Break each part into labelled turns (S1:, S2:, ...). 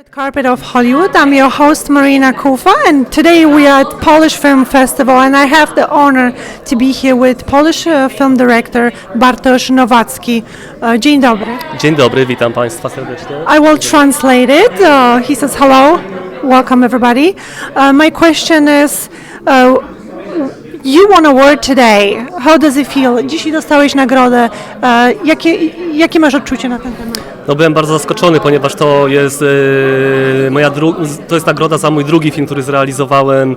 S1: Red carpet of Hollywood. I'm your host Marina Kufa, and today we are at Polish Film Festival, and I have the honor to be here with Polish film director Bartosz Nowacki. Dzień dobry.
S2: Dzień dobry, witam Państwa serdecznie.
S1: I will translate it. He says hello, welcome everybody. My question is, you won an award today. How does it feel? Dzisiaj dostałeś nagrodę. Jakie masz odczucie na ten temat?
S2: No, byłem bardzo zaskoczony, ponieważ to jest to jest nagroda za mój drugi film, który zrealizowałem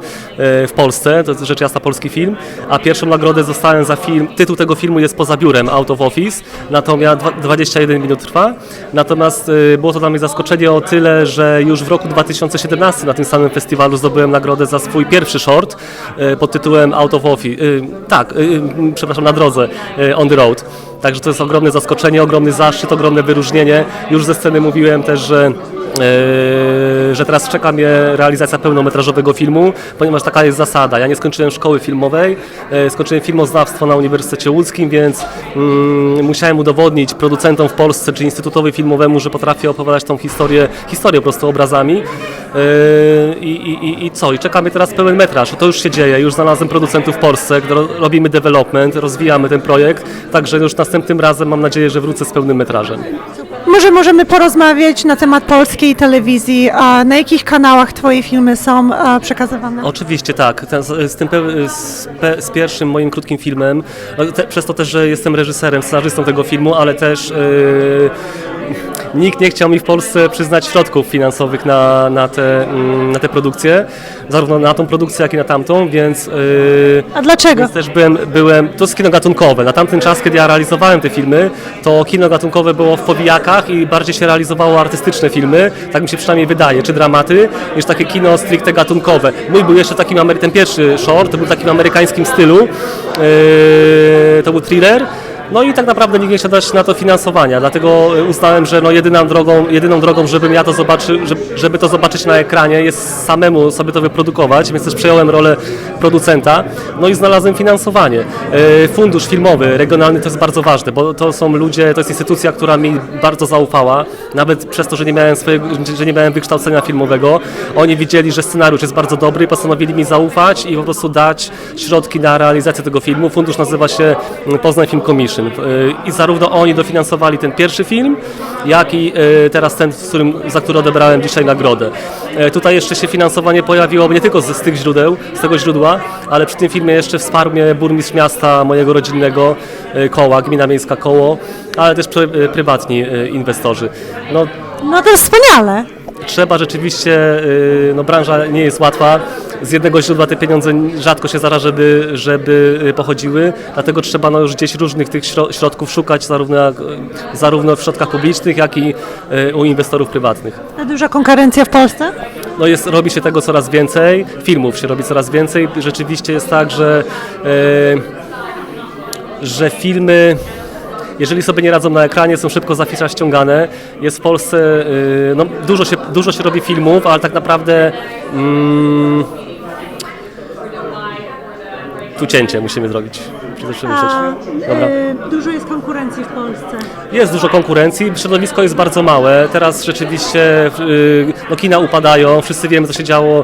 S2: w Polsce. To jest rzecz jasna polski film, a pierwszą nagrodę dostałem za film. Tytuł tego filmu jest Poza biurem, Out of Office, natomiast 21 minut trwa. Natomiast było to dla mnie zaskoczenie o tyle, że już w roku 2017 na tym samym festiwalu zdobyłem nagrodę za swój pierwszy short pod tytułem Out of Office. Przepraszam, na drodze, On the Road. Także to jest ogromne zaskoczenie, ogromny zaszczyt, ogromne wyróżnienie. Już ze sceny mówiłem też, że teraz czeka mnie realizacja pełnometrażowego filmu, ponieważ taka jest zasada. Ja nie skończyłem szkoły filmowej, skończyłem filmoznawstwo na Uniwersytecie Łódzkim, więc musiałem udowodnić producentom w Polsce czy Instytutowi Filmowemu, że potrafię opowiadać tą historię po prostu obrazami. I czeka mnie teraz pełen metraż. To już się dzieje, już znalazłem producentów w Polsce, robimy development, rozwijamy ten projekt, także już następnym razem mam nadzieję, że wrócę z pełnym metrażem.
S1: Może możemy porozmawiać na temat polskiej telewizji, a na jakich kanałach Twoje filmy są przekazywane?
S2: Oczywiście tak, z pierwszym moim krótkim filmem, przez to też, że jestem reżyserem, scenarzystą tego filmu, ale też nikt nie chciał mi w Polsce przyznać środków finansowych na tę produkcję, zarówno na tą produkcję, jak i na tamtą, więc...
S1: A dlaczego?
S2: Więc też to jest kino gatunkowe. Na tamten czas, kiedy ja realizowałem te filmy, to kino gatunkowe było w powijakach i bardziej się realizowało artystyczne filmy, tak mi się przynajmniej wydaje, czy dramaty, niż takie kino stricte gatunkowe. Mój był jeszcze takim, ten pierwszy short, to był w takim amerykańskim stylu, to był thriller. No i tak naprawdę nikt nie chciał dać na to finansowania, dlatego uznałem, że jedyną drogą, żebym ja to zobaczył, żeby to zobaczyć na ekranie, jest samemu sobie to wyprodukować, więc też przejąłem rolę producenta, no i znalazłem finansowanie. Fundusz filmowy, regionalny to jest bardzo ważne, bo to są ludzie, to jest instytucja, która mi bardzo zaufała, nawet przez to, że nie miałem wykształcenia filmowego. Oni widzieli, że scenariusz jest bardzo dobry i postanowili mi zaufać i po prostu dać środki na realizację tego filmu. Fundusz nazywa się Poznań Film Commission. I zarówno oni dofinansowali ten pierwszy film, jak i teraz ten, za który odebrałem dzisiaj nagrodę. Tutaj jeszcze się finansowanie pojawiło nie tylko z tego źródła, ale przy tym filmie jeszcze wsparł mnie burmistrz miasta mojego rodzinnego Koła, gmina miejska Koło, ale też prywatni inwestorzy.
S1: No to jest wspaniale.
S2: Trzeba rzeczywiście, branża nie jest łatwa, z jednego źródła te pieniądze rzadko się zdarza, żeby pochodziły, dlatego trzeba już gdzieś różnych tych środków szukać, zarówno w środkach publicznych, jak i u inwestorów prywatnych.
S1: A duża konkurencja w Polsce?
S2: No robi się tego coraz więcej, filmów się robi coraz więcej, rzeczywiście jest tak, że filmy, jeżeli sobie nie radzą na ekranie, są szybko z afisza ściągane. Jest w Polsce, dużo się robi filmów, ale tak naprawdę tu cięcie musimy zrobić.
S1: Dużo jest konkurencji w Polsce.
S2: Jest dużo konkurencji, środowisko jest bardzo małe. Teraz rzeczywiście kina upadają, wszyscy wiemy, co się działo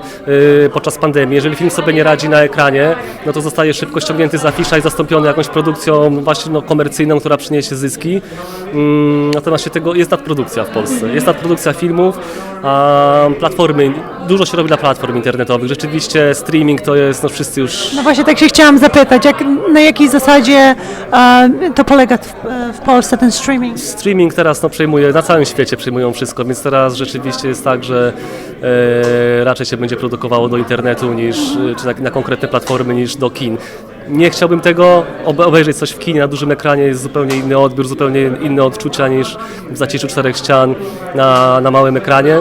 S2: podczas pandemii. Jeżeli film sobie nie radzi na ekranie, no to zostaje szybko ściągnięty z afisza i zastąpiony jakąś produkcją właśnie komercyjną, która przyniesie zyski. Natomiast jest nadprodukcja w Polsce. Jest nadprodukcja filmów, a platformy, dużo się robi dla platform internetowych. Rzeczywiście streaming to jest, wszyscy już...
S1: No właśnie tak się chciałam zapytać, na jakiej zasadzie to polega w Polsce, ten streaming?
S2: Streaming teraz przejmuje, na całym świecie przejmują wszystko, więc teraz rzeczywiście jest tak, że raczej się będzie produkowało do internetu czy na konkretne platformy niż do kin. Nie chciałbym tego, obejrzeć coś w kinie na dużym ekranie jest zupełnie inny odbiór, zupełnie inne odczucia niż w zaciszu czterech ścian na małym ekranie.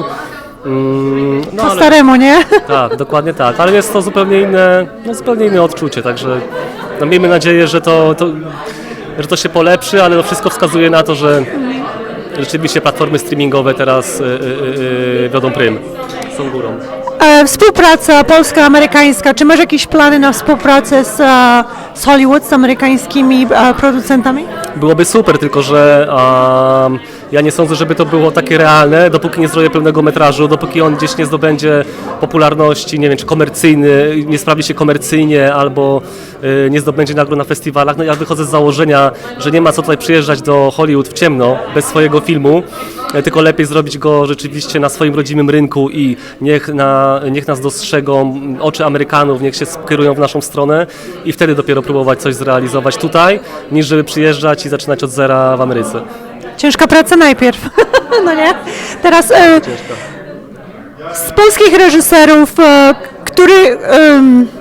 S1: Po staremu, nie?
S2: Tak, dokładnie tak, ale jest to zupełnie inne odczucie, także miejmy nadzieję, że to się polepszy, ale wszystko wskazuje na to, że rzeczywiście platformy streamingowe teraz wiodą prym, są górą.
S1: Współpraca polsko-amerykańska, czy masz jakieś plany na współpracę z Hollywood, z amerykańskimi producentami?
S2: Byłoby super, tylko że Ja nie sądzę, żeby to było takie realne, dopóki nie zrobię pełnego metrażu, dopóki on gdzieś nie zdobędzie popularności, nie wiem, czy komercyjny, nie sprawi się komercyjnie, albo nie zdobędzie nagród na festiwalach. No ja wychodzę z założenia, że nie ma co tutaj przyjeżdżać do Hollywood w ciemno, bez swojego filmu, tylko lepiej zrobić go rzeczywiście na swoim rodzimym rynku i niech nas dostrzegą oczy Amerykanów, niech się skierują w naszą stronę i wtedy dopiero próbować coś zrealizować tutaj, niż żeby przyjeżdżać i zaczynać od zera w Ameryce.
S1: Ciężka praca najpierw, no nie? Teraz z polskich reżyserów,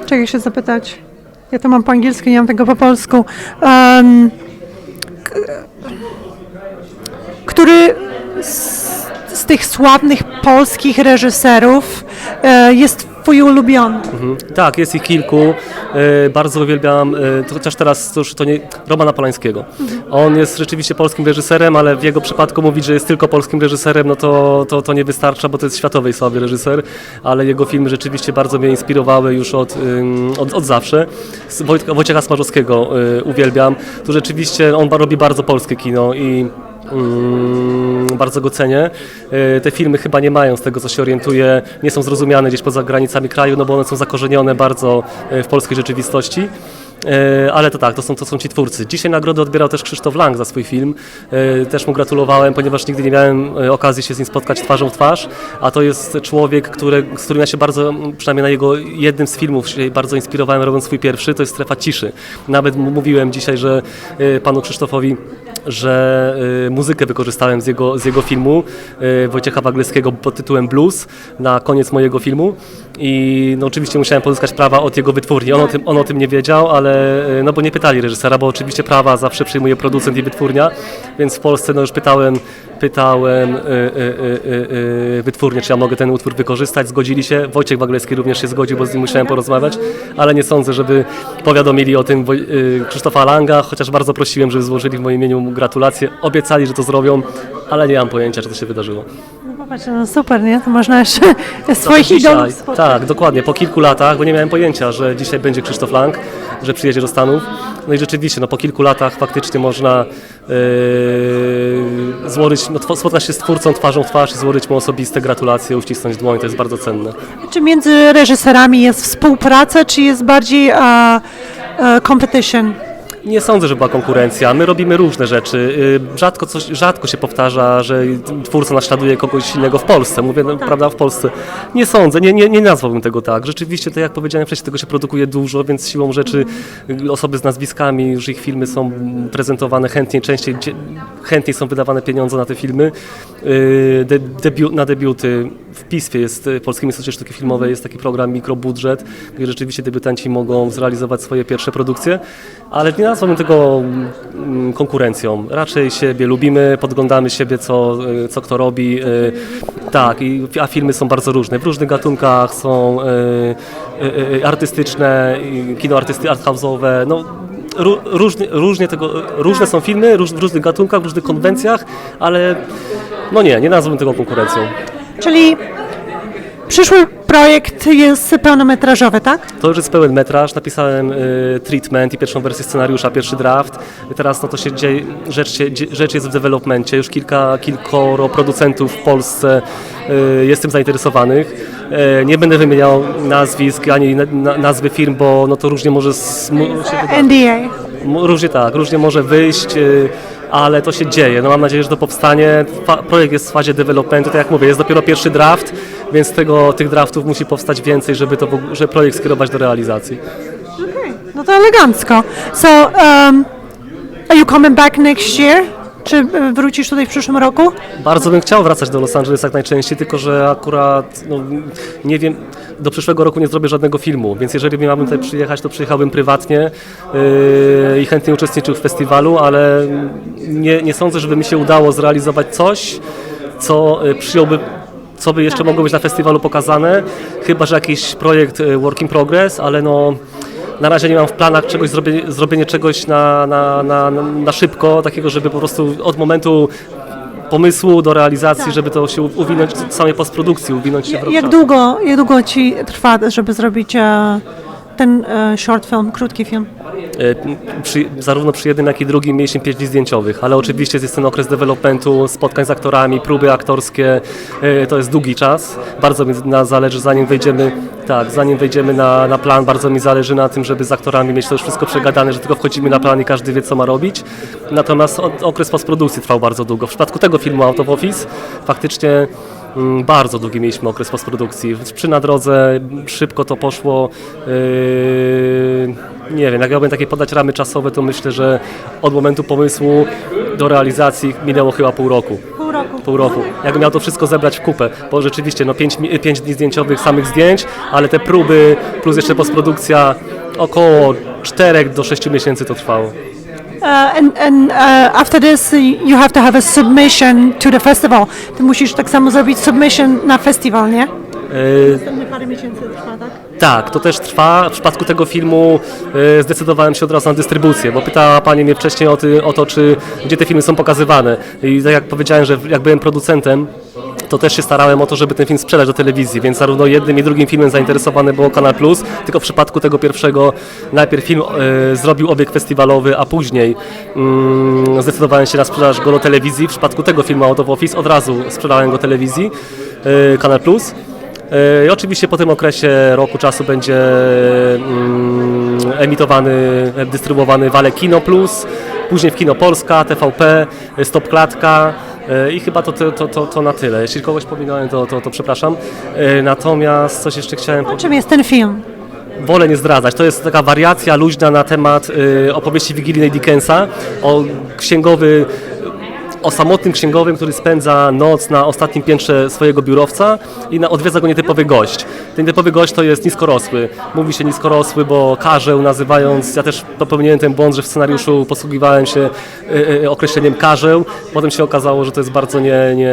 S1: czekaj się zapytać, ja to mam po angielsku, nie mam tego po polsku, który z tych sławnych polskich reżyserów jest twój ulubiony?
S2: Tak, jest ich kilku. Bardzo uwielbiam, chociaż teraz to nie Romana Polańskiego. On jest rzeczywiście polskim reżyserem, ale w jego przypadku mówić, że jest tylko polskim reżyserem, no to nie wystarcza, bo to jest światowej sławy reżyser, ale jego filmy rzeczywiście bardzo mnie inspirowały już od zawsze. Wojciecha Smarzowskiego uwielbiam. Tu rzeczywiście on robi bardzo polskie kino i bardzo go cenię. Te filmy chyba nie mają, z tego co się orientuję, nie są zrozumiane gdzieś poza granicami kraju, no bo one są zakorzenione bardzo w polskiej rzeczywistości. Ale to tak, to są ci twórcy. Dzisiaj nagrodę odbierał też Krzysztof Lang za swój film. Też mu gratulowałem, ponieważ nigdy nie miałem okazji się z nim spotkać twarzą w twarz, a to jest człowiek, z którym ja się bardzo, przynajmniej na jego jednym z filmów się bardzo inspirowałem, robiąc swój pierwszy, to jest Strefa ciszy. Nawet mówiłem dzisiaj, że panu Krzysztofowi, że muzykę wykorzystałem z jego filmu Wojciecha Wagleckiego pod tytułem Blues na koniec mojego filmu i no, oczywiście musiałem pozyskać prawa od jego wytwórni. On o tym nie wiedział, ale no bo nie pytali reżysera, bo oczywiście prawa zawsze przyjmuje producent i wytwórnia, więc w Polsce no już pytałem wytwórnię, czy ja mogę ten utwór wykorzystać, zgodzili się, Wojciech Waglecki również się zgodził, bo z nim musiałem porozmawiać, ale nie sądzę, żeby powiadomili o tym Krzysztofa Langa, chociaż bardzo prosiłem, żeby złożyli w moim imieniu gratulacje, obiecali, że to zrobią, ale nie mam pojęcia, czy to się wydarzyło.
S1: No popatrz, no super, nie? To można jeszcze swoich idolów spotkać.
S2: Tak, dokładnie, po kilku latach, bo nie miałem pojęcia, że dzisiaj będzie Krzysztof Lang, że przyjedzie do Stanów. No i rzeczywiście, no po kilku latach faktycznie można spotkać się z twórcą twarzą w twarz i złożyć mu osobiste gratulacje, uścisnąć dłoń, to jest bardzo cenne.
S1: Czy między reżyserami jest współpraca, czy jest bardziej competition?
S2: Nie sądzę, że była konkurencja. My robimy różne rzeczy. Rzadko się powtarza, że twórca naśladuje kogoś innego w Polsce. Mówię, no, prawda, w Polsce. Nie sądzę, nie nazwałbym tego tak. Rzeczywiście, tak jak powiedziałem wcześniej, tego się produkuje dużo, więc siłą rzeczy osoby z nazwiskami, już ich filmy są prezentowane chętniej są wydawane pieniądze na te filmy. Na debiuty w PISF-ie jest, w Polskim Instytucie Sztuki Filmowej jest taki program Mikrobudżet, gdzie rzeczywiście debiutanci mogą zrealizować swoje pierwsze produkcje, ale nie nazwałbym tego konkurencją. Raczej siebie lubimy, podglądamy siebie, co kto robi. Tak, a filmy są bardzo różne. W różnych gatunkach są artystyczne, kino arthouse'owe. No, różne są filmy, w różnych gatunkach, w różnych konwencjach, ale no nie nazwałbym tego konkurencją.
S1: Czyli przyszły projekt jest pełnometrażowy, tak?
S2: To już jest pełen metraż, napisałem treatment i pierwszą wersję scenariusza, pierwszy draft. Teraz no to się dzieje, rzecz jest w developmencie, już kilkoro producentów w Polsce jest tym zainteresowanych. Nie będę wymieniał nazwisk ani nazwy firm, bo no to różnie może
S1: NDA.
S2: Różnie może wyjść, ale to się dzieje. No mam nadzieję, że to powstanie. Projekt jest w fazie developmentu, tak jak mówię, jest dopiero pierwszy draft, więc tych draftów musi powstać więcej, żeby projekt skierować do realizacji.
S1: Okay. No to elegancko. So, are you coming back next year? Czy wrócisz tutaj w przyszłym roku?
S2: Bardzo bym chciał wracać do Los Angeles jak najczęściej, tylko że akurat, no, nie wiem, do przyszłego roku nie zrobię żadnego filmu, więc jeżeli miałbym tutaj przyjechać, to przyjechałbym prywatnie i chętnie uczestniczył w festiwalu, ale nie sądzę, żeby mi się udało zrealizować coś, co by jeszcze mogło być na festiwalu pokazane, chyba że jakiś projekt work in progress, ale no na razie nie mam w planach zrobienie czegoś na szybko, takiego, żeby po prostu od momentu pomysłu do realizacji, żeby to się uwinąć w samej postprodukcji, uwinąć się w rok.
S1: Jak długo ci trwa, żeby zrobić ten short film, krótki film?
S2: Zarówno przy jednym, jak i drugim mieliśmy 5 dni zdjęciowych, ale oczywiście jest ten okres developmentu, spotkań z aktorami, próby aktorskie, to jest długi czas. Bardzo mi zależy, zanim wejdziemy na plan, bardzo mi zależy na tym, żeby z aktorami mieć to już wszystko przegadane, że tylko wchodzimy na plan i każdy wie, co ma robić. Natomiast okres postprodukcji trwał bardzo długo. W przypadku tego filmu Out of Office faktycznie bardzo długi mieliśmy okres postprodukcji. Na drodze szybko to poszło. Nie wiem, jak miałbym takie podać ramy czasowe, to myślę, że od momentu pomysłu do realizacji minęło chyba pół roku. Pół roku. Jakbym miał to wszystko zebrać w kupę, bo rzeczywiście 5 dni zdjęciowych, samych zdjęć, ale te próby plus jeszcze postprodukcja około 4 do 6 miesięcy to trwało.
S1: After this you have to have a submission to the festival. Ty musisz tak samo zrobić submission na festiwal, nie? Parę miesięcy trwa, tak?
S2: Tak, to też trwa. W przypadku tego filmu zdecydowałem się od razu na dystrybucję, bo pytała Pani mnie wcześniej o to, gdzie te filmy są pokazywane. I tak jak powiedziałem, że jak byłem producentem, to też się starałem o to, żeby ten film sprzedać do telewizji, więc zarówno jednym i drugim filmem zainteresowany było Kanal Plus, tylko w przypadku tego pierwszego najpierw film zrobił obieg festiwalowy, a później zdecydowałem się na sprzedaż go do telewizji. W przypadku tego filmu Out of Office od razu sprzedałem go telewizji, Kanal Plus. I oczywiście po tym okresie roku czasu będzie emitowany, dystrybuowany w Ale Kino Plus, później w Kino Polska, TVP, Stop Klatka i chyba to na tyle. Jeśli kogoś pominąłem, to przepraszam. Natomiast coś jeszcze chciałem
S1: powiedzieć. O czym jest ten film?
S2: Wolę nie zdradzać. To jest taka wariacja luźna na temat opowieści wigilijnej Dickensa, o samotnym księgowym, który spędza noc na ostatnim piętrze swojego biurowca i odwiedza go nietypowy gość. Ten nietypowy gość to jest niskorosły. Mówi się niskorosły, bo karzeł nazywając, ja też popełniłem ten błąd, że w scenariuszu posługiwałem się określeniem karzeł. Potem się okazało, że to jest bardzo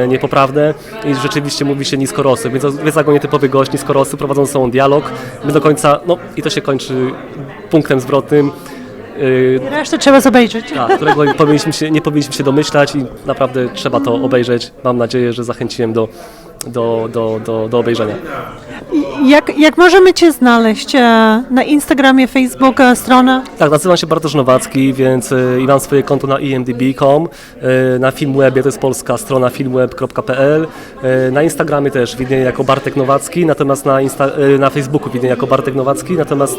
S2: niepoprawne i rzeczywiście mówi się niskorosły. Więc odwiedza go nietypowy gość, niskorosły, prowadzą ze sobą dialog. My do końca, i to się kończy punktem zwrotnym.
S1: Resztę trzeba obejrzeć.
S2: Tak, którego nie powinniśmy się domyślać i naprawdę trzeba to obejrzeć. Mam nadzieję, że zachęciłem do obejrzenia.
S1: Jak możemy Cię znaleźć? Na Instagramie, Facebook, strona?
S2: Tak, nazywam się Bartosz Nowacki, więc i mam swoje konto na imdb.com, na Filmwebie, to jest polska strona filmweb.pl, na Instagramie też widnieję jako Bartek Nowacki, natomiast na Facebooku widnieję jako Bartek Nowacki, natomiast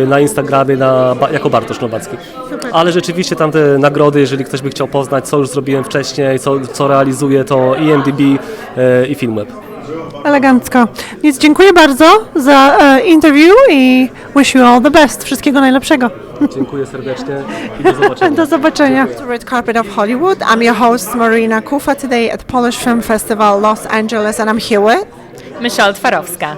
S2: na Instagramie jako Bartosz Nowacki.
S1: Super.
S2: Ale rzeczywiście tam te nagrody, jeżeli ktoś by chciał poznać, co już zrobiłem wcześniej, co realizuję, to IMDb i Filmweb.
S1: Elegancko. Więc dziękuję bardzo za interview i wish you all the best. Wszystkiego najlepszego.
S2: Dziękuję serdecznie i do zobaczenia.
S1: Do zobaczenia.
S3: The Red Carpet of Hollywood. I'm your host Marina Kufa today at Polish Film Festival Los Angeles, and I'm here with
S4: Michelle Twarowska.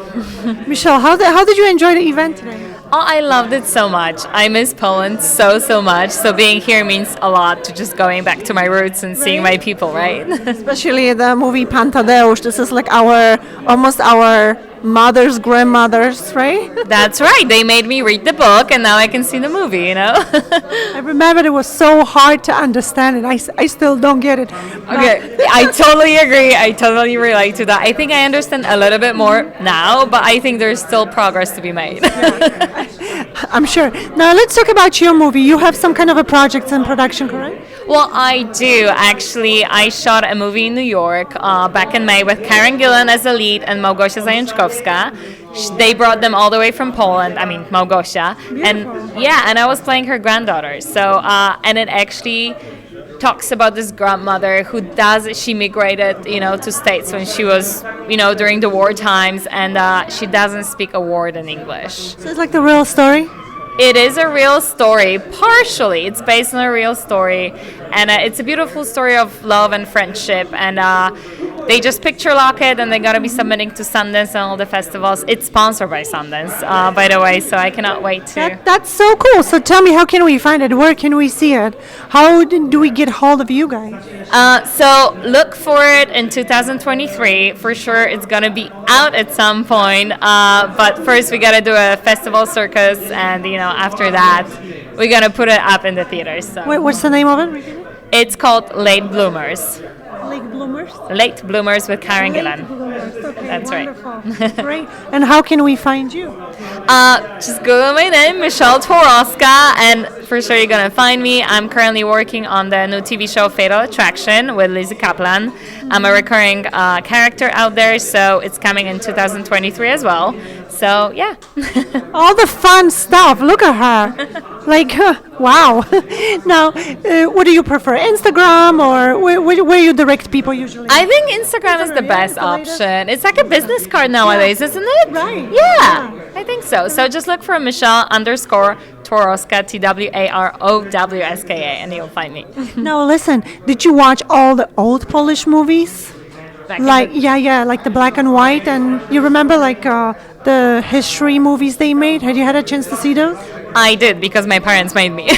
S1: Michelle, how did you enjoy the event today?
S4: Oh, I loved it so much. I miss Poland so much. So being here means a lot to just going back to my roots and seeing my people, right?
S3: especially the movie Pan Tadeusz. This is like almost our mothers, grandmothers, right?
S4: That's right. They made me read the book and now I can see the movie, you know?
S1: I remember it was so hard to understand it. I still don't get it.
S4: Okay, I totally agree. I totally relate to that. I think I understand a little bit more now, but I think there's still progress to be made.
S1: I'm sure. Now let's talk about your movie. You have some kind of a project in production, correct?
S4: Well, I do. Actually, I shot a movie in New York back in May with Karen Gillan as the lead and Małgosia Zajączkowska. They brought them all the way from Poland, I mean Małgosia. And I was playing her granddaughter. So, and it actually talks about this grandmother she migrated, to States when she was, during the war times, and she doesn't speak a word in English.
S1: So it's like the real story?
S4: It is a real story, partially. It's based on a real story, and it's a beautiful story of love and friendship, and they just picture lock it, and they're going to be submitting to Sundance and all the festivals. It's sponsored by Sundance, by the way, so I cannot wait to...
S1: That's so cool. So tell me, how can we find it? Where can we see it? How do we get hold of you guys?
S4: So look for it in 2023. For sure, it's going to be out at some point, but first we got to do a festival circus, and, after that, we're going to put it up in the theaters. So.
S1: Wait, what's the name of it?
S4: It's called Late Bloomers.
S1: Late bloomers.
S4: Late Bloomers with Karen Gillan.
S1: Okay,
S4: That's right.
S1: wonderful. Great. And how can we find you?
S4: Just Google my name, Michelle Toroska, and for sure you're gonna find me. I'm currently working on the new TV show Fatal Attraction with Lizzie Kaplan. I'm a recurring character out there, so it's coming in 2023 as well. So yeah.
S1: All the fun stuff. Look at her. Like, wow. Now, what do you prefer? Instagram or where you direct people usually?
S4: I think Instagram is the
S1: Instagram, yeah,
S4: best
S1: it's the latest.
S4: option. It's like a business card nowadays, isn't it?
S1: Right.
S4: Yeah, I think so. So just look for Michelle_Toroska, TWAROWSKA, and you'll find me.
S1: Now, listen, did you watch all the old Polish movies?
S4: Back in
S1: Like,
S4: the-
S1: yeah, like the black and white, and you remember like the history movies they made? Had you had a chance to see those?
S4: I did because my parents made me.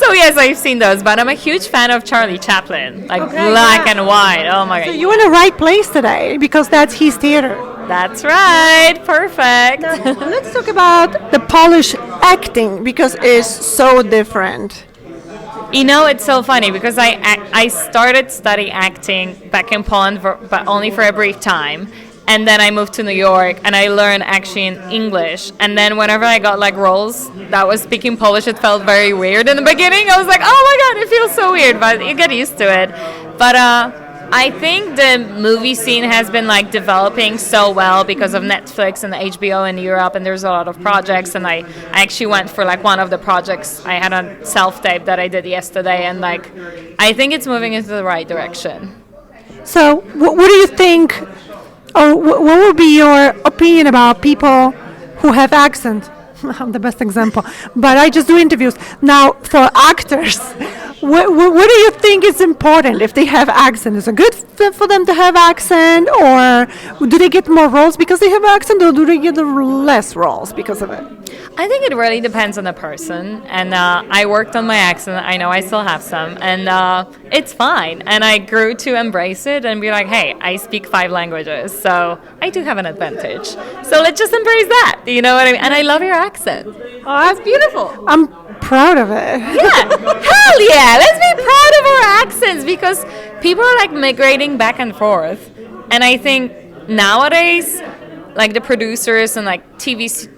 S4: So yes, I've seen those, but I'm a huge fan of Charlie Chaplin, like
S1: Okay,
S4: black
S1: yeah.
S4: and white. Oh my
S1: So
S4: god,
S1: you're in the right place today because that's his theater.
S4: that's right, perfect.
S1: Let's talk about the Polish acting because it's so different.
S4: You know, it's so funny because I started studying acting back in Poland, but only for a brief time. And then I moved to New York and I learned actually in English. And then whenever I got like roles that was speaking Polish, it felt very weird in the beginning. I was like, oh my God, it feels so weird, but you get used to it. But I think the movie scene has been like developing so well because of Netflix and HBO in Europe, and there's a lot of projects. And I actually went for like one of the projects. I had a self-tape that I did yesterday, and like I think it's moving into the right direction.
S1: So, what do you think, or what would be your opinion about people who have accent? I'm the best example, but I just do interviews. Now, for actors, what do you think is important if they have accent? Is it good for them to have accent, or do they get more roles because they have accent, or do they get less roles because of it?
S4: I think it really depends on the person, and I worked on my accent. I know I still have some, and it's fine. And I grew to embrace it and be like, hey, I speak 5 languages, so I do have an advantage. So let's just embrace that. You know what I mean? And I love your accent.
S1: Oh,
S4: It's beautiful.
S1: I'm proud of it.
S4: Yeah, hell yeah. Let's be proud of our accents because people are like migrating back and forth, and I think nowadays, like the producers and like TV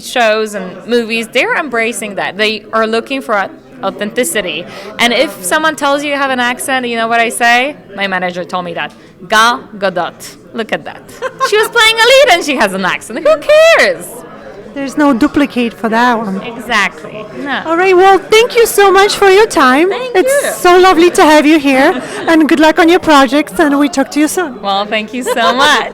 S4: shows and movies, they're embracing that. They are looking for authenticity. And if someone tells you have an accent, you know what I say? My manager told me that. Gal Gadot. Look at that. She was playing a lead and she has an accent. Who cares?
S1: There's no duplicate for that one.
S4: Exactly. No.
S1: All right, well, thank you so much for your time. It's
S4: you.
S1: so lovely to have you here, and good luck on your projects, and we talk to you soon.
S4: Well, thank you so much.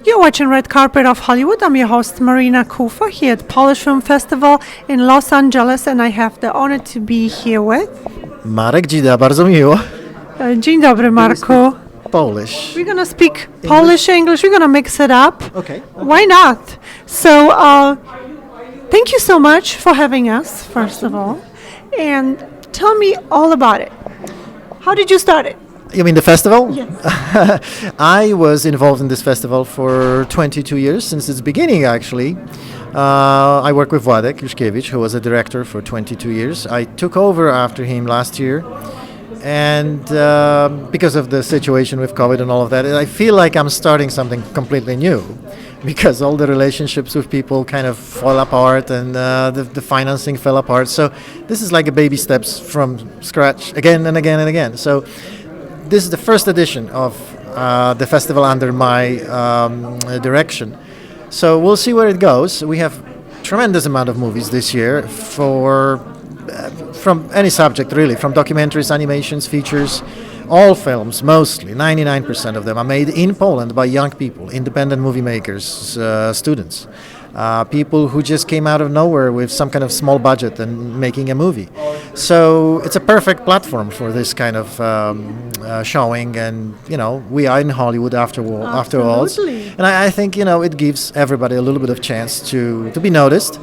S1: You're watching Red Carpet of Hollywood. I'm your host, Marina Kufa, here at Polish Film Festival in Los Angeles, and I have the honor to be here with...
S5: Marek Dzida, bardzo miło.
S1: Dzień dobry, Marku.
S5: Polish.
S1: We're going to speak Polish, English. We're going to mix it up.
S5: Okay.
S1: Why not? So, thank you so much for having us, first of all. And tell me all about it. How did you start it?
S5: You mean the festival?
S1: Yes.
S5: I was involved in this festival for 22 years, since its beginning actually. I work with Władek Juszkiewicz, who was a director for 22 years. I took over after him last year. And because of the situation with COVID and all of that, I feel like I'm starting something completely new, because all the relationships with people kind of fall apart, and the financing fell apart. So this is like a baby steps from scratch again and again and again. So this is the first edition of the festival under my direction. So we'll see where it goes. We have tremendous amount of movies this year from any subject, really, from documentaries, animations, features. All films, mostly 99% of them, are made in Poland by young people, independent movie makers, students. people who just came out of nowhere with some kind of small budget and making a movie. So it's a perfect platform for this kind of showing, and we are in Hollywood after all,
S1: Absolutely.
S5: and I think it gives everybody a little bit of chance to be noticed.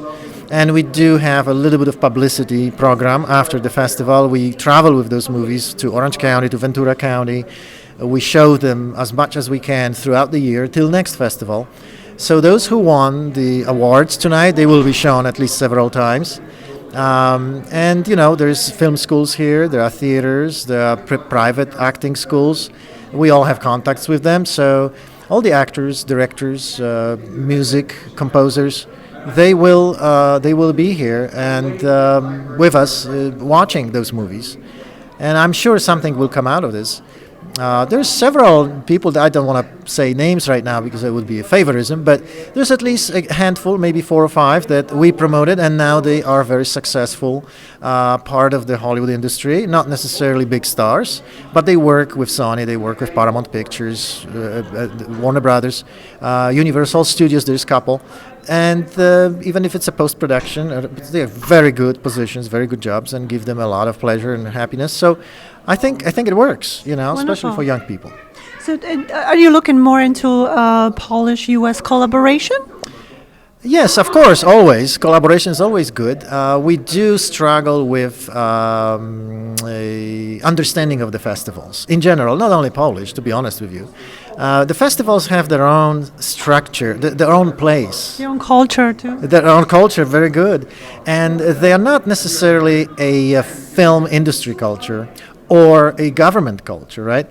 S5: And we do have a little bit of publicity program after the festival. We travel with those movies to Orange County, to Ventura County. We show them as much as we can throughout the year till next festival. So those who won the awards tonight, they will be shown at least several times. And there's film schools here, there are theaters, there are private acting schools. We all have contacts with them. So all the actors, directors, music composers, they will be here and with us watching those movies, and I'm sure something will come out of this. There's several people that I don't want to say names right now because it would be a favorism, but there's at least a handful, maybe 4 or 5 that we promoted, and now they are very successful part of the Hollywood industry. Not necessarily big stars, but they work with Sony, they work with Paramount Pictures, Warner Brothers, Universal Studios. There's a couple. And even if it's a post-production, they have very good positions, very good jobs, and give them a lot of pleasure and happiness. So I think it works, especially
S1: Wonderful.
S5: for young people.
S1: So, are you looking more into Polish-U.S. collaboration?
S5: Yes, of course, always. Collaboration is always good. We do struggle with a understanding of the festivals in general, not only Polish, to be honest with you. The festivals have their own structure, their own place.
S1: Your own culture too.
S5: Their own culture, very good. And they are not necessarily a film industry culture or a government culture, right?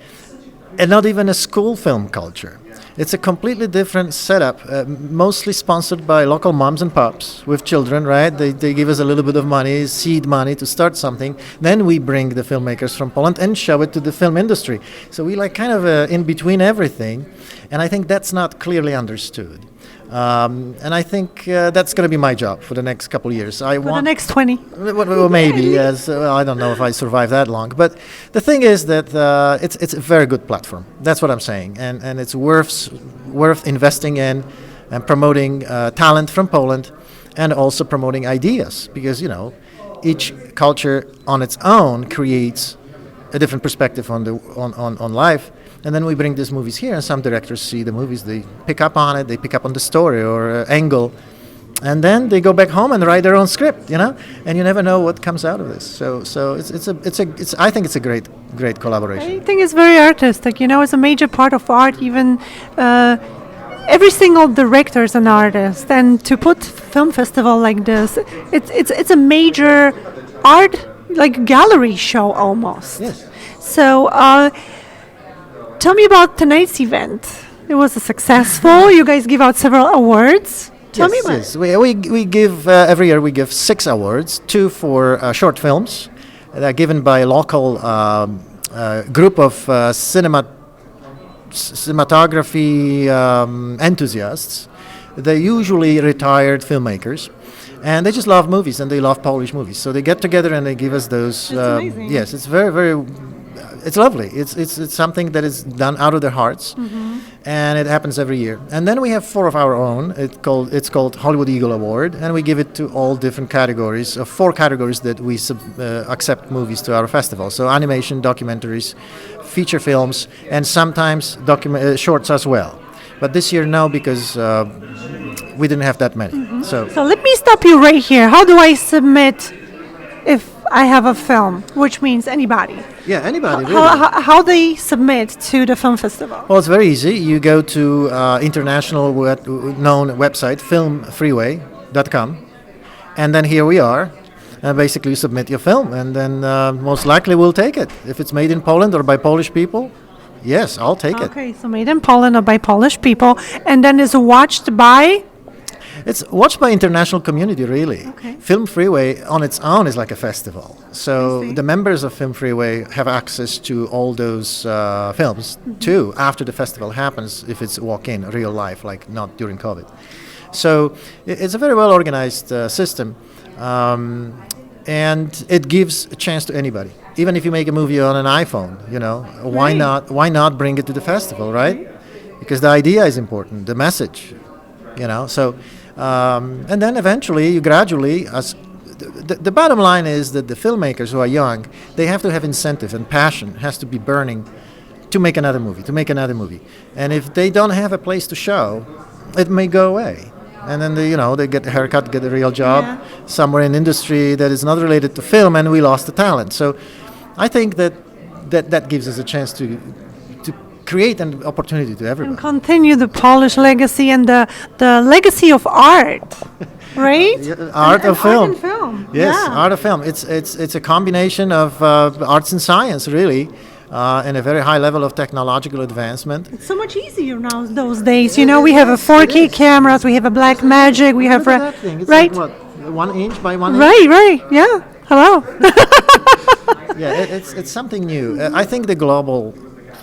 S5: And not even a school film culture. It's a completely different setup, mostly sponsored by local moms and pops with children, right? They give us a little bit of money, seed money to start something. Then we bring the filmmakers from Poland and show it to the film industry. So we kind of in between everything. And I think that's not clearly understood. And I think that's going to be my job for the next couple of years.
S1: For the next 20.
S5: Well, maybe, yes. Well, I don't know if I survive that long. But the thing is that it's a very good platform. That's what I'm saying. And it's worth investing in and promoting talent from Poland and also promoting ideas. Because, each culture on its own creates a different perspective on life. And then we bring these movies here, and some directors see the movies, they pick up on it, they pick up on the story or angle, and then they go back home and write their own script, and you never know what comes out of this. So I think it's a great collaboration.
S1: I think it's very artistic. It's a major part of art. Even every single director is an artist, and to put film festival like this, it's a major art, like gallery show almost.
S5: Yes.
S1: So. Tell me about tonight's event. It was a successful. You guys give out several awards. Tell me about
S5: it. We give every year we give 6 awards, 2 for short films that are given by a local group of cinematography enthusiasts. They're usually retired filmmakers. And they just love movies, and they love Polish movies. So they get together and they give us those.
S1: That's amazing.
S5: Yes, it's very, very. It's lovely. It's something that is done out of their hearts, and it happens every year. And then we have 4 of our own. It's called Hollywood Eagle Award, and we give it to all different categories. 4 categories that we accept movies to our festival. So animation, documentaries, feature films, and sometimes shorts as well. But this year no, because we didn't have that many. So
S1: let me stop you right here. How do I submit if I have a film, which means anybody?
S5: yeah, anybody really.
S1: How they submit to the film festival?
S5: Well, it's very easy. You go to international known website, filmfreeway.com, and then here we are. And basically you submit your film, and then most likely we'll take it. If it's made in Poland or by Polish people, yes, I'll take it.
S1: Okay, so made in Poland or by Polish people, and then is watched by?
S5: It's watched by international community, really.
S1: Okay.
S5: Film Freeway on its own is like a festival. So
S1: I see.
S5: the members of Film Freeway have access to all those films too after the festival happens, if it's walk-in, real life, like not during COVID. So it's a very well organized system. And it gives a chance to anybody. Even if you make a movie on an iPhone, why
S1: Right.
S5: Why not bring it to the festival, right? Because the idea is important, the message, So And then eventually, you gradually, as the bottom line is that the filmmakers who are young, they have to have incentive and passion has to be burning to make another movie. And if they don't have a place to show, it may go away. And then they get a haircut, get a real job somewhere in industry that is not related to film, and we lost the talent. So I think that gives us a chance to create an opportunity to everybody.
S1: And continue the Polish legacy and the legacy of art, right?
S5: Art of film.
S1: Art and film.
S5: Yes,
S1: Yeah.
S5: art of film. It's a combination of arts and science, really, and a very high level of technological advancement.
S1: It's so much easier now those days. We have a 4K cameras, we have a Black Magic, we have
S5: Look at that thing. It's
S1: right,
S5: like what, 1 inch by 1 inch?
S1: right, yeah. Hello.
S5: Yeah, it's something new. I think the global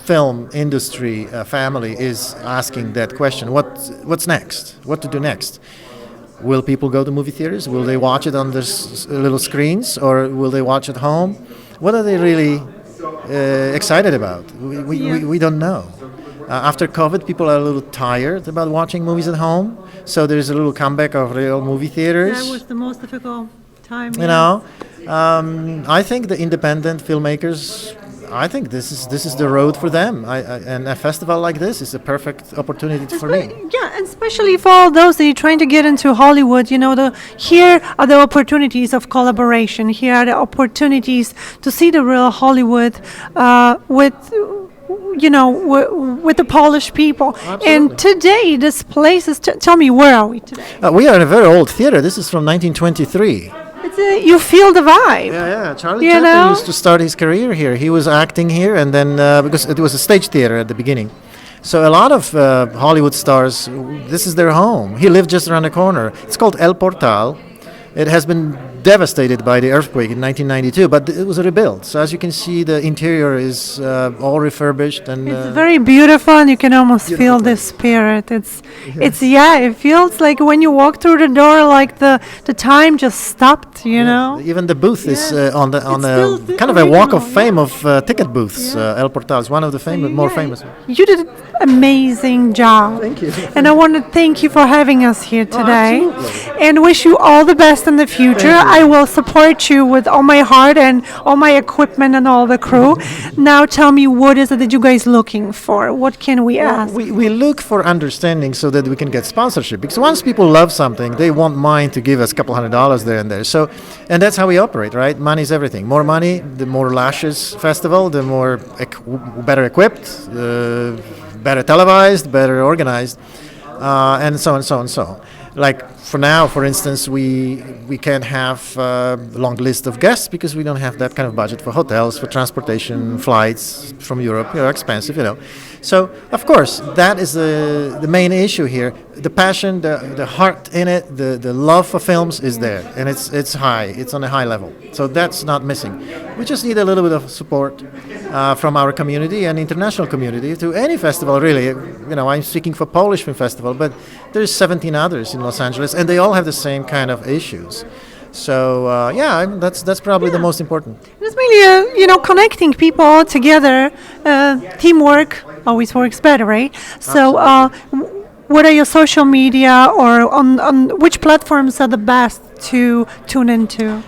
S5: film industry family is asking that question. What's next? What to do next? Will people go to movie theaters? Will they watch it on their little screens, or will they watch at home? What are they really excited about? We don't know. After COVID, people are a little tired about watching movies at home, so there's a little comeback of real movie theaters.
S1: That was the most difficult time.
S5: I think the independent filmmakers, I think this is the road for them. And a festival like this is a perfect opportunity for me.
S1: Yeah, and especially for all those that are trying to get into Hollywood, here are the opportunities of collaboration. Here are the opportunities to see the real Hollywood with the Polish people.
S5: Absolutely.
S1: And today, this place is. Tell me, where are we today?
S5: We are in a very old theater. This is from 1923.
S1: You feel the vibe.
S5: Yeah. Charlie Chaplin used to start his career here. He was acting here, and then because it was a stage theater at the beginning. So a lot of Hollywood stars, this is their home. He lived just around the corner. It's called El Portal. It has been devastated by the earthquake in 1992, but it was rebuilt. So as you can see, the interior is all refurbished, and
S1: It's very beautiful, and you can almost feel the spirit. It feels like when you walk through the door, like the time just stopped.
S5: Even the booth is on the
S1: still
S5: kind of a walk of
S1: original,
S5: fame of ticket booths. El Portal is one of the more famous.
S1: You did an amazing job.
S5: Thank you.
S1: And I want to thank you for having us here today,
S5: absolutely.
S1: and wish you all the best in the future. I will support you with all my heart and all my equipment and all the crew. Now tell me, what is it that you guys looking for? What can we ask?
S5: We look for understanding so that we can get sponsorship, because once people love something, they won't mind to give us a couple $100 there and there. So, and that's how we operate, right? Money is everything. More money, the more Lashes Festival, the more better equipped, better televised, better organized, and so on and so on and so on. Like for now, for instance, we can't have a long list of guests because we don't have that kind of budget for hotels, for transportation, flights from Europe. Expensive, So, of course, that is the main issue here. The passion, the heart in it, the love for films is there, and it's high. It's on a high level. So that's not missing. We just need a little bit of support from our community and international community to any festival, really. I'm speaking for Polish Film Festival, but there's 17 others in Los Angeles, and they all have the same kind of issues. So that's probably the most important.
S1: It's mainly, connecting people all together. Teamwork always works better, right? So, what are your social media, or on which platforms are the best to tune into?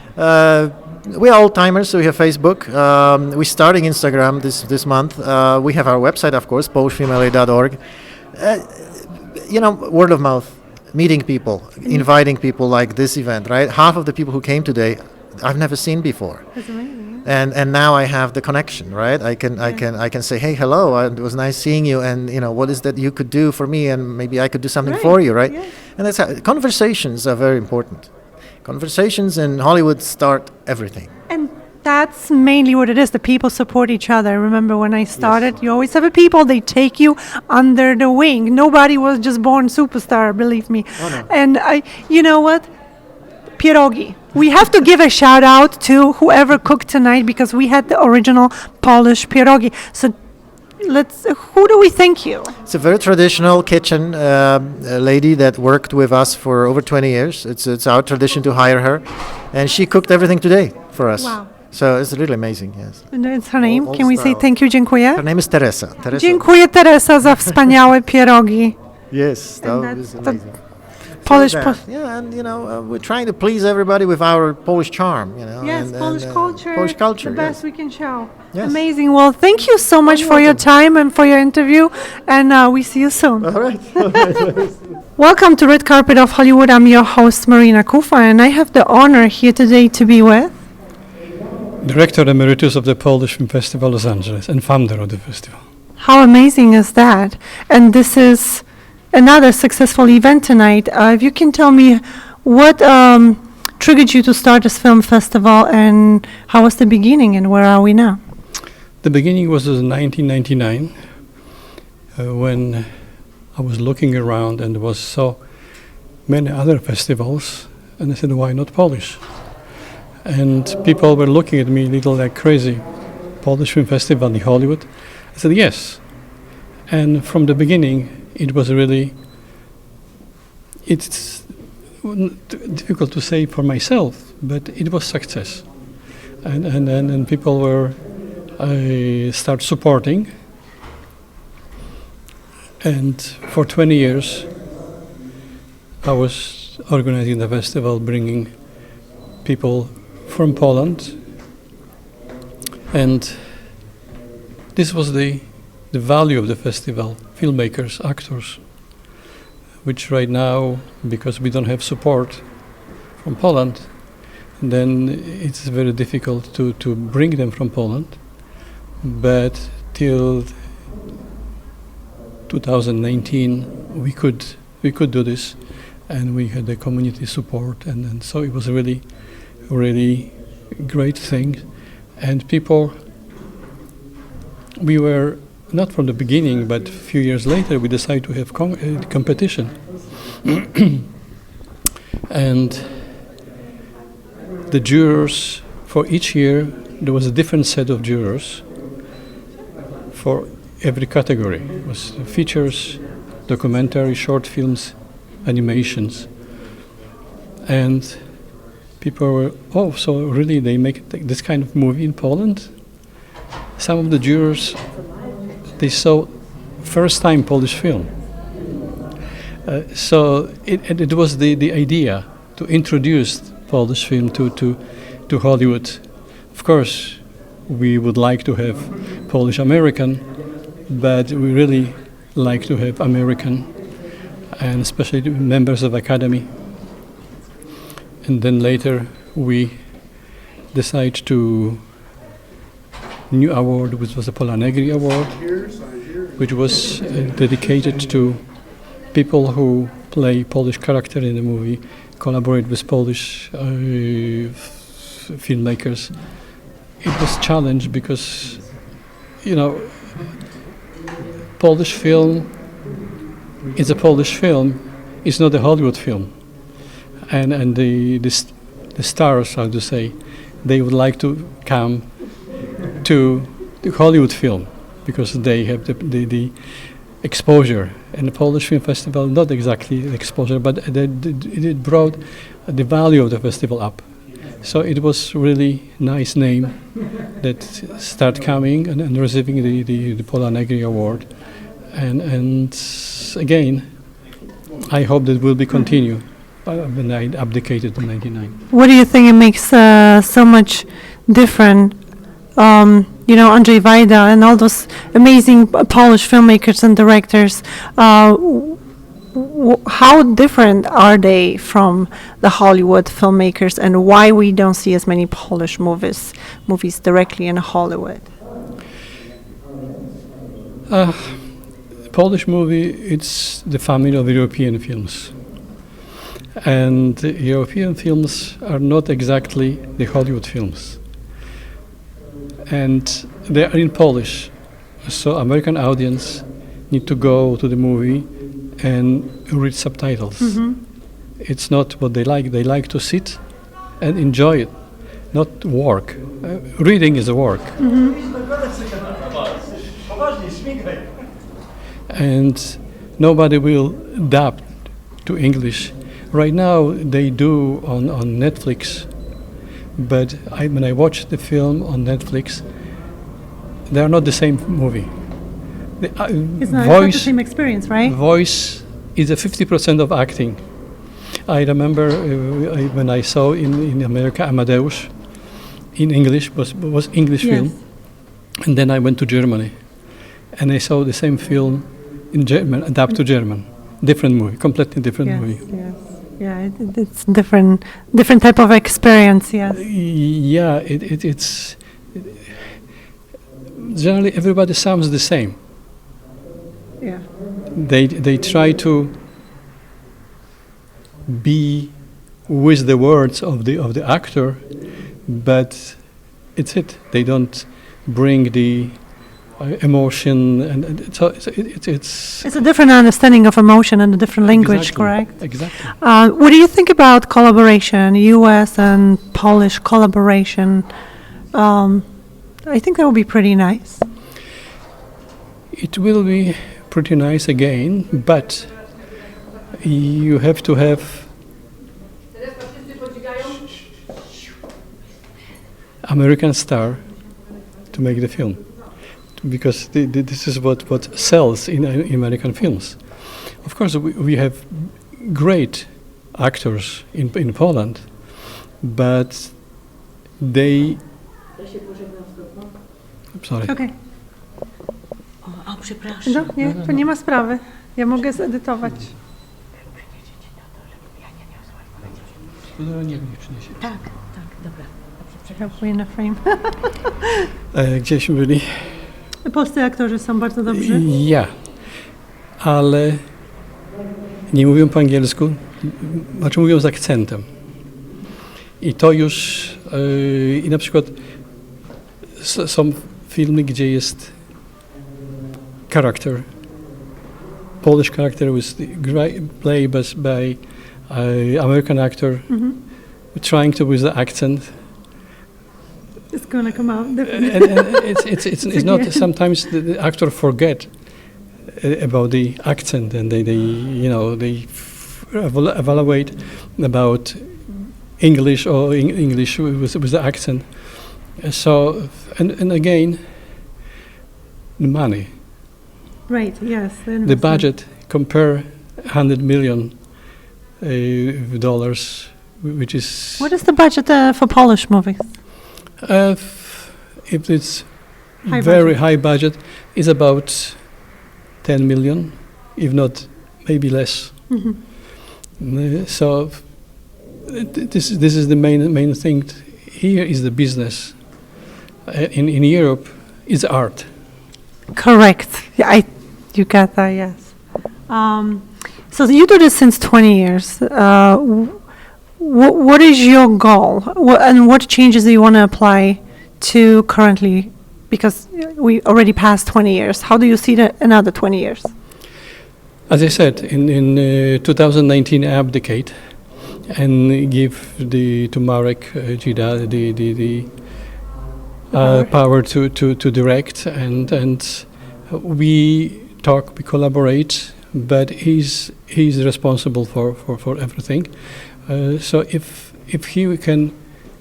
S5: We are old timers, so we have Facebook. We're starting Instagram this month. We have our website, of course, polishfilmla.org. Word of mouth. Meeting people, inviting people like this event, right? Half of the people who came today, I've never seen before.
S1: That's amazing.
S5: And now I have the connection, right? I can say, hey, hello, it was nice seeing you, and what is that you could do for me, and maybe I could do something for you, right?
S1: Yeah.
S5: And that's how conversations are very important. Conversations in Hollywood start everything.
S1: And that's mainly what it is. The people support each other. Remember when I started, you always have a people, they take you under the wing. Nobody was just born superstar, believe me.
S5: Oh, no.
S1: And you know what? Pierogi. We have to give a shout out to whoever cooked tonight, because we had the original Polish pierogi. So who do we thank you?
S5: It's a very traditional kitchen lady that worked with us for over 20 years. It's our tradition to hire her, and she cooked everything today for us.
S1: Wow.
S5: So it's really amazing, yes.
S1: And it's her name.
S5: All
S1: Can we say
S5: style.
S1: thank you, dziękuję?
S5: Her name is Teresa.
S1: Dziękuję, Teresa, za wspaniałe pierogi.
S5: Yes,
S1: And
S5: that is
S1: that's the
S5: amazing.
S1: Polish
S5: that.
S1: po-
S5: Yeah, and we're trying to please everybody with our Polish charm.
S1: Yes,
S5: and,
S1: Polish culture.
S5: Polish culture.
S1: The best
S5: yes.
S1: we can show.
S5: Yes.
S1: Amazing. Well, thank you so much for your time and for your interview, and we see you soon.
S5: All right.
S1: Welcome to Red Carpet of Hollywood. I'm your host, Marina Kufa, and I have the honor here today to be with.
S6: Director Emeritus of the Polish Film Festival Los Angeles and founder of the festival.
S1: How amazing is that? And this is another successful event tonight. If you can tell me what triggered you to start this film festival, and how was the beginning, and where are we now?
S6: The beginning was in 1999 when I was looking around and there was so many other festivals, and I said, why not Polish? And people were looking at me a little like crazy. Polish Film Festival in Hollywood? I said yes. And from the beginning, it was really, it's difficult to say for myself, but it was success. And people were start supporting. And for 20 years, I was organizing the festival, bringing people from Poland. And this was the value of the festival, filmmakers, actors, which right now, because we don't have support from Poland, then it's very difficult to bring them from Poland. But till 2019, we could do this, and we had the community support, and so it was a really great thing. And people, we were not from the beginning, but a few years later, we decided to have competition. And the jurors, for each year, there was a different set of jurors for every category. It was features, documentary, short films, animations. And people were, oh, so really they make this kind of movie in Poland? Some of the jurors, they saw first time Polish film. So it was the idea to introduce Polish film to Hollywood. Of course, we would like to have Polish American, but we really like to have American, and especially members of Academy. And then later we decide to new award, which was the Pola Negri Award, which was dedicated to people who play Polish character in the movie, collaborate with Polish filmmakers. It was a challenge because, Polish film is a Polish film. It's not a Hollywood film, and the stars, how to say, they would like to come to the Hollywood film because they have the exposure. And the Polish Film Festival, not exactly the exposure, but it brought the value of the festival up. So it was really nice name that start coming and receiving the Pola Negri Award. And again, I hope that will be continue when I abdicated in 1999.
S1: What do you think it makes so much different? Andrzej Wajda and all those amazing Polish filmmakers and directors. How different are they from the Hollywood filmmakers, and why we don't see as many Polish movies directly in Hollywood?
S6: Polish movie, it's the family of European films. And European films are not exactly the Hollywood films. And they are in Polish, so American audience need to go to the movie and read subtitles. Mm-hmm. It's not what they like. They like to sit and enjoy it, not work. Reading is a work. Mm-hmm. And nobody will dub to English. Right now they do on Netflix. But when I watch the film on Netflix, they are not the same movie.
S1: It's not the same experience, right?
S6: Voice is a 50% of acting. I remember when I saw in America Amadeus in English was English
S1: Yes.
S6: film, and then I went to Germany, and I saw the same film in German, adapt to German, different movie, completely different
S1: Yes,
S6: movie.
S1: yes. Yeah, it's different type of experience, yes.
S6: Yeah, it's generally everybody sounds the same.
S1: Yeah.
S6: They try to be with the words of the actor, but it's it. They don't bring the emotion, and so it's
S1: It's a different understanding of emotion and a different language,
S6: exactly,
S1: correct?
S6: Exactly.
S1: What do you think about collaboration, U.S. and Polish collaboration? I think that would be pretty nice.
S6: It will be pretty nice again, but you have to have American star to make the film, because this is what sells in American films. Of course, we have great actors in Poland, but they. Sorry.
S1: Okej.
S3: O, przepraszam.
S1: No, nie, to nie ma sprawy. Ja mogę zedytować.
S3: Tak, dobra.
S1: Helpuję na frame.
S6: Gdzieśmy byli?
S1: Polscy aktorzy są bardzo dobrzy.
S6: Ja, ale nie mówią po angielsku, znaczy mówią z akcentem. I to już, i na przykład są filmy, gdzie jest character, Polish character was played by American actor, trying to with the accent.
S1: It's gonna come out different.
S6: And it's not, sometimes the actor forget about the accent, and they evaluate about English or English with the accent. So and again, the money,
S1: Right, yes.
S6: the budget, compare $100 million dollars, which is
S1: What is the budget for Polish movies?
S6: if it's
S1: High
S6: very
S1: budget.
S6: high budget, is about 10 million, if not maybe less. So this is the main thing. Here is the business. In Europe, it's art.
S1: Correct. Yeah, you got that, yes. So you do this since 20 years. What is your goal? And what changes do you want to apply to currently? Because we already passed 20 years. How do you see another 20 years?
S6: As I said, in 2019, I abdicate and give to Marek Gida the power to direct, and we talk, we collaborate, but he's responsible for everything. So if he can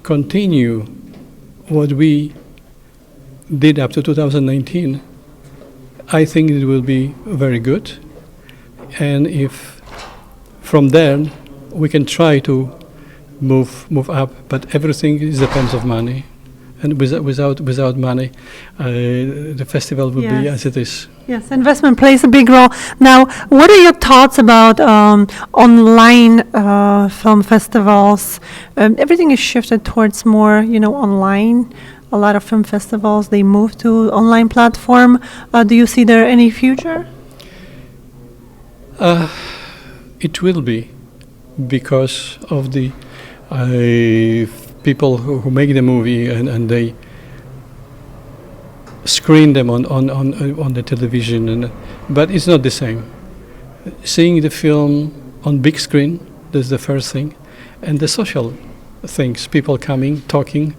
S6: continue what we did up to 2019, I think it will be very good. And if from there we can try to move up, but everything depends of money, and without money, the festival will be
S1: Yes.
S6: as it is.
S1: Yes, investment plays a big role. Now, what are your thoughts about online film festivals? Everything is shifted towards more, online. A lot of film festivals, they move to online platform. Do you see there any future?
S6: It will be, because of the people who make the movie, and they screen them on the television, but it's not the same. Seeing the film on big screen, that's the first thing, and the social things, people coming, talking,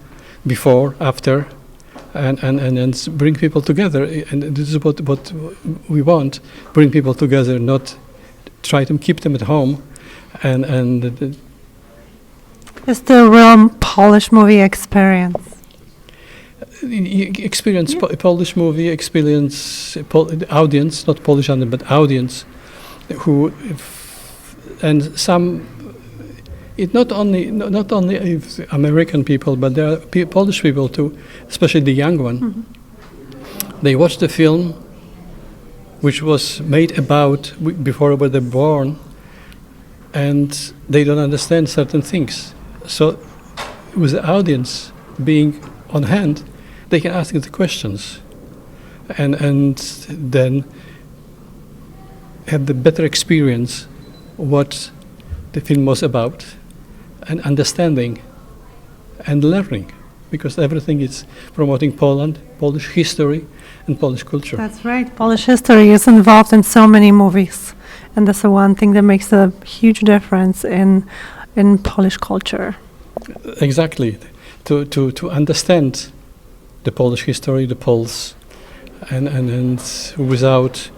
S6: before, after, and bring people together. And this is what we want: bring people together, not try to keep them at home. And
S1: It's the real Polish movie experience.
S6: experience Polish movie, experience audience, not Polish, but audience, and some it not only American people, but there are Polish people too, especially the young one. They watch the film, which was made about before they were born, and they don't understand certain things. So, with the audience being on hand, they can ask the questions, and then have the better experience what the film was about, and understanding and learning, because everything is promoting Poland, Polish history, and Polish culture.
S1: That's right. Polish history is involved in so many movies, and that's the one thing that makes a huge difference in Polish culture.
S6: Exactly, to understand the Polish history, the Poles, and without,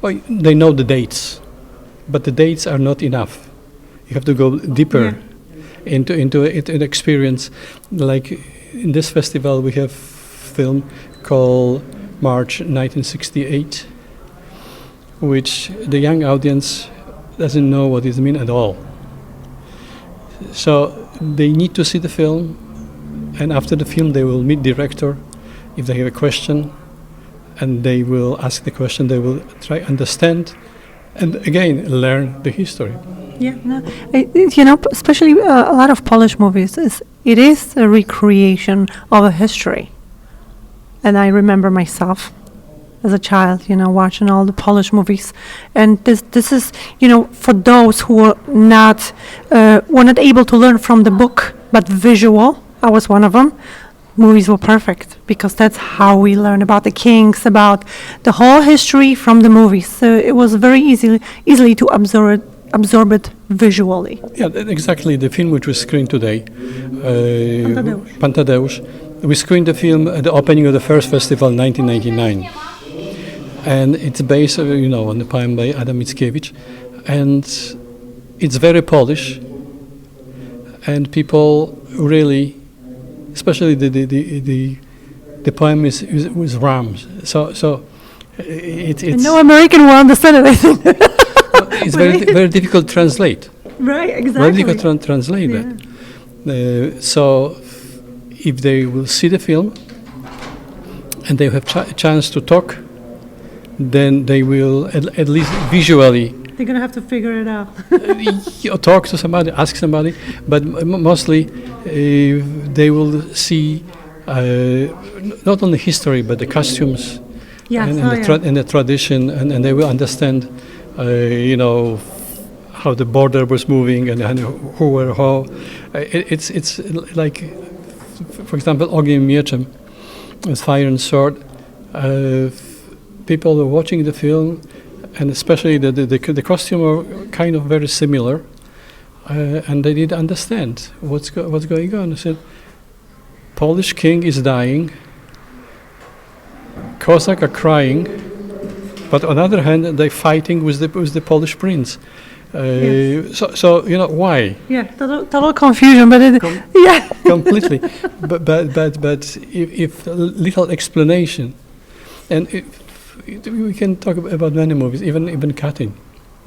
S6: well, they know the dates, but the dates are not enough. You have to go deeper into an experience. Like in this festival, we have film called March 1968, which the young audience doesn't know what it means at all. So they need to see the film, and after the film they will meet director if they have a question, and they will ask the question, they will try understand, and again learn the history.
S1: Yeah, no, especially a lot of Polish movies, it is a recreation of a history. And I remember myself as a child, watching all the Polish movies. And this is, for those who were not able to learn from the book, but visual, I was one of them. Movies were perfect because that's how we learn about the kings, about the whole history from the movies. So it was very easily to absorb it visually.
S6: Yeah, exactly. The film which was screened today, Pan Tadeusz, we screened the film at the opening of the first festival in 1999. And it's based, on the poem by Adam Mickiewicz. And it's very Polish. And people really, especially the poem is with rhymes. So it's
S1: no American will understand it, I think.
S6: it's very difficult to translate.
S1: Right, exactly.
S6: Very difficult to translate that. So if they will see the film and they have a chance to talk, then they will at least visually
S1: They're going to have to figure it out.
S6: talk to somebody, ask somebody, but mostly they will see not only history but the costumes and the tradition, and they will understand how the border was moving and who were how. It's like, for example, Ogniem Mieczem with Fire and Sword. People were watching the film, and especially the costume are kind of very similar, and they didn't understand what's going on. I said, Polish king is dying, Cossacks are crying, but on the other hand they're fighting with the Polish prince. So why?
S1: Yeah, total confusion, but
S6: completely. But if little explanation, and we can talk about many movies, even Katyn.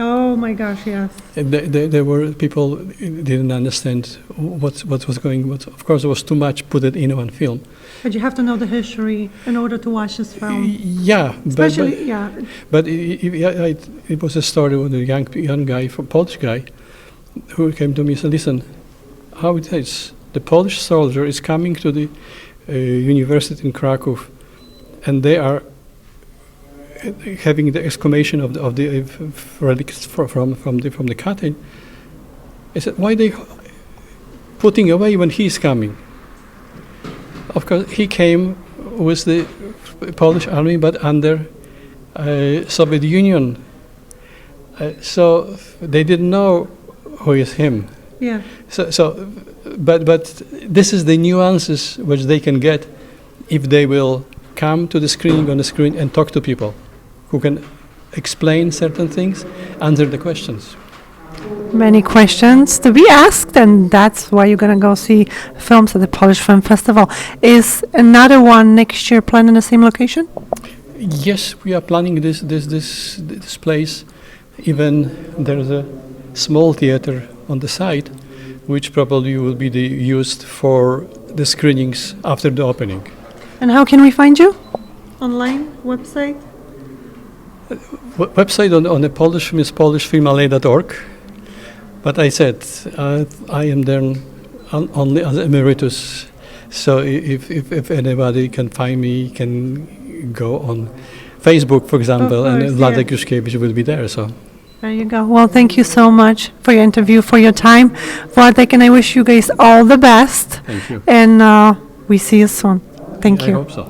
S1: Oh my gosh, yes.
S6: There were people who didn't understand what was going on. Of course, there was too much put it in one film.
S1: But you have to know the history in order to watch this film.
S6: Yeah,
S1: Especially,
S6: but it was a story with a young guy, Polish guy, who came to me and said, listen, how it is, the Polish soldier is coming to the university in Krakow, and they are having the exclamation of the relics from the Katyn. I said, why they putting away when he's coming? Of course, he came with the Polish army, but under Soviet Union. So they didn't know who is him.
S1: Yeah.
S6: But this is the nuances which they can get if they will come to the screening on the screen and talk to people who can explain certain things, answer the questions.
S1: Many questions to be asked, and that's why you're going to go see films at the Polish Film Festival. Is another one next year planned in the same location?
S6: Yes, we are planning this place. Even there's a small theater on the site, which probably will be used for the screenings after the opening.
S1: And how can we find you? Online, website?
S6: Website on the Polish film is polishfilmallee.org. But I said I am there only as emeritus. So if anybody can find me, can go on Facebook, for example,
S1: Of
S6: and
S1: course,
S6: Władek Juszkiewicz will be there. So
S1: There you go. Well, thank you so much for your interview, for your time. Władek, and I wish you guys all the best.
S6: thank you.
S1: And we see you soon. Thank
S6: I
S1: you.
S6: hope so.